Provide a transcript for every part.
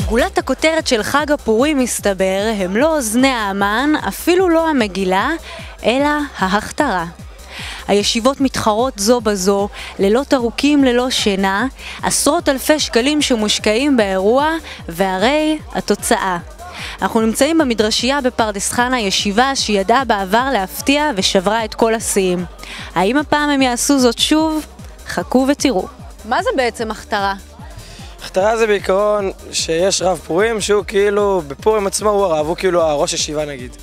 גולת הכותרת של חג הפורים, מסתבר, הם לא אוזני האמן, אפילו לא המגילה, אלא ההכתרה. הישיבות מתחרות זו בזו, לילות ארוכים ללא שינה, עשרות אלפי שקלים שמושקעים באירוע, והרי התוצאה. אנחנו נמצאים במדרשייה בפרדס חנה, ישיבה שידעה בעבר להפתיע ושברה את כל השיאים. האם הפעם הם יעשו זאת שוב? חכו ותראו. מה זה בעצם הכתרה? הכתרה זה בעיקרון שיש רב פורים שהוא כאילו, בפורים עצמו הוא הרב, הוא כאילו הראש ישיבה נגיד.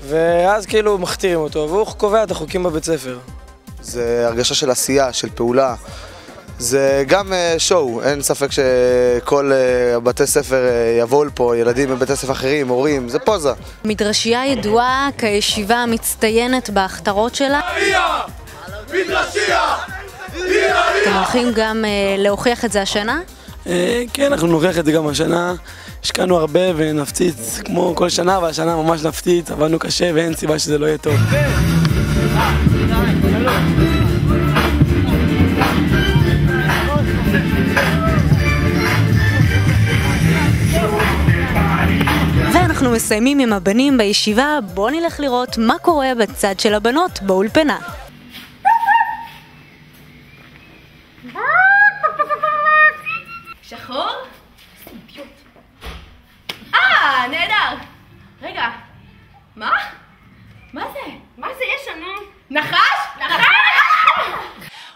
ואז כאילו מכתירים אותו והוא קובע את החוקים בבית ספר. זה הרגשה של עשייה, של פעולה. זה גם שואו, אין ספק שכל בתי ספר יבואו לפה, ילדים מבתי ספר אחרים, הורים, זה פוזה. מדרשייה ידועה כישיבה המצטיינת בהכתרות שלה. מדרשייה! אתם הולכים גם להוכיח את זה השנה? כן, אנחנו נוכיח את זה גם השנה. השקענו הרבה ונפציץ כמו כל שנה, והשנה ממש נפציץ, עבדנו קשה ואין סיבה שזה לא יהיה טוב. ואנחנו מסיימים עם הבנים בישיבה, בואו נלך לראות מה קורה בצד של הבנות באולפנה. שחור? נהדר! רגע, מה? מה זה? מה זה יש לנו? נחש? נחש!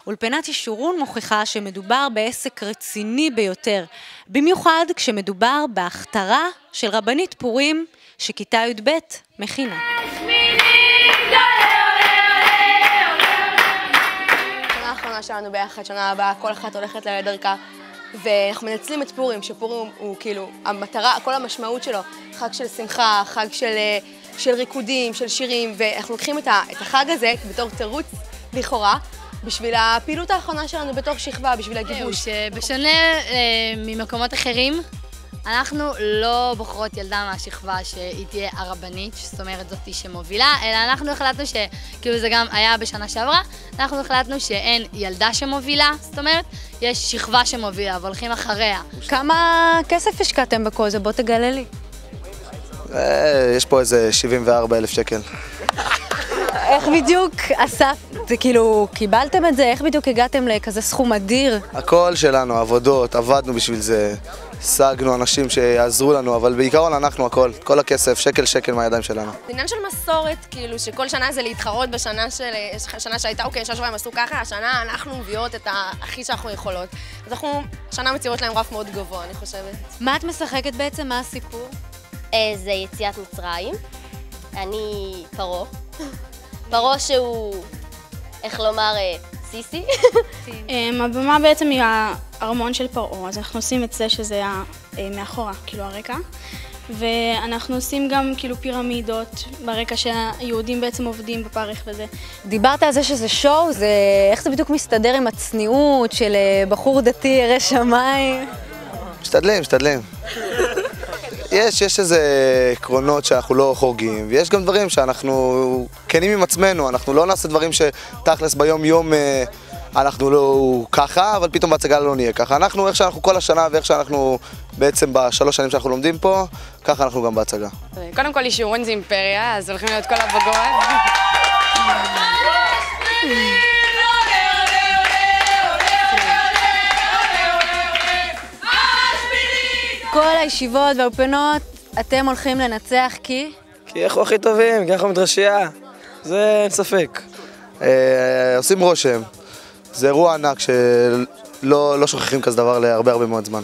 אולפנת ישורון מוכיחה שמדובר בעסק רציני ביותר, במיוחד כשמדובר בהכתרה של רבנית פורים שכיתה י"ב מכינה. השנה האחרונה שלנו ביחד, שנה הבאה, כל אחת הולכת לדרכה. ואנחנו מנצלים את פורים, שפורים הוא כאילו המטרה, כל המשמעות שלו, חג של שמחה, חג של ריקודים, של שירים, ואנחנו לוקחים את החג הזה בתור תירוץ לכאורה, בשביל הפעילות האחרונה שלנו בתור שכבה, בשביל הגיבוש. שבשונה ממקומות אחרים, אנחנו לא בוחרות ילדה מהשכבה שהיא תהיה הרבנית, זאת אומרת זאתי שמובילה, אלא אנחנו החלטנו כאילו זה גם היה בשנה שעברה, אנחנו החלטנו שאין ילדה שמובילה, זאת אומרת, יש שכבה שמובילה והולכים אחריה. כמה כסף השקעתם בכל זה? בוא תגלה לי. יש פה איזה 74,000 שקל. איך בדיוק אסף, זה כאילו, קיבלתם את זה? איך בדיוק הגעתם לכזה סכום אדיר? הכל שלנו, עבודות, עבדנו בשביל זה, השגנו אנשים שיעזרו לנו, אבל בעיקרון אנחנו הכל, כל הכסף, שקל מהידיים שלנו. זה עניין של מסורת, כאילו, שכל שנה זה להתחרות בשנה שהייתה, אוקיי, שנה שבהם עשו ככה, השנה אנחנו מביאות את הכי שאנחנו יכולות. אז אנחנו, השנה מציבות להם רף מאוד גבוה, אני חושבת. מה את משחקת בעצם? מה הסיפור? זה יציאת מצרים. אני פרו. פרו שהוא, איך לומר, סיסי. הבמה בעצם היא הארמון של פרעה, אז אנחנו עושים את זה שזה מאחורה, כאילו הרקע. ואנחנו עושים גם כאילו פירמידות ברקע שהיהודים בעצם עובדים בפרך וזה. דיברת על זה שזה שואו, איך זה בדיוק מסתדר עם הצניעות של בחור דתי ירא שמיים? משתדלים. יש איזה עקרונות שאנחנו לא חורגים, ויש גם דברים שאנחנו כנים עם עצמנו, אנחנו לא נעשה דברים שתכלס ביום יום אנחנו לא ככה, אבל פתאום בהצגה לא נהיה ככה. אנחנו, איך שאנחנו כל השנה ואיך שאנחנו בעצם בשלוש שנים שאנחנו לומדים פה, ככה אנחנו גם בהצגה. קודם כל ישורון זה אימפריה, אז הולכים להיות כל הבגרות. כל הישיבות והאולפנות, אתם הולכים לנצח כי? כי אנחנו הכי טובים, כי אנחנו מדרשייה. זה אין ספק. עושים רושם. זה אירוע ענק שלא שוכחים כזה דבר להרבה מאוד זמן.